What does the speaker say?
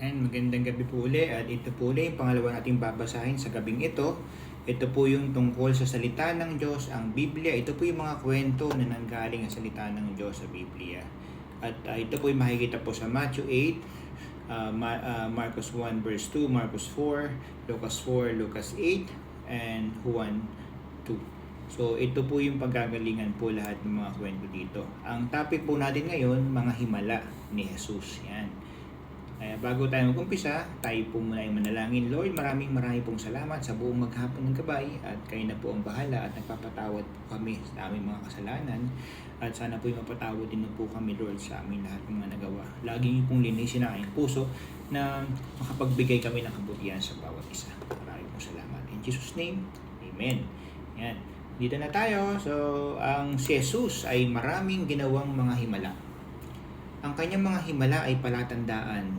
Magandang gabi po uli at ito po uli yung pangalawa nating babasahin sa gabing ito. Ito po yung tungkol sa salita ng Diyos, ang Biblia. Ito po yung mga kwento na nanggaling sa salita ng Diyos sa Biblia. At ito po yung makikita po sa Matthew 8, Marcos 1 verse 2, Marcos 4, Lucas 4, Lucas 8, and Juan 2. So ito po yung paggagalingan po lahat ng mga kwento dito. Ang topic po natin ngayon, mga himala ni Jesus. Yan. Bago tayo mag-umpisa, tayo po muna ay manalangin. Lord, maraming pong salamat sa buong maghapon ng gabay at kayo na po ang bahala at nagpapatawad po kami sa aming mga kasalanan at sana po mapatawad din po kami, Lord, sa aming lahat ng mga nagawa. Lagi niyo pong linisin ang aming puso na makapagbigay kami ng kabutihan sa bawat isa. Maraming pong salamat. In Jesus' name, Amen. Yan. Dito na tayo. So, ang si Jesus ay maraming ginawang mga himala. Ang kanyang mga himala ay palatandaan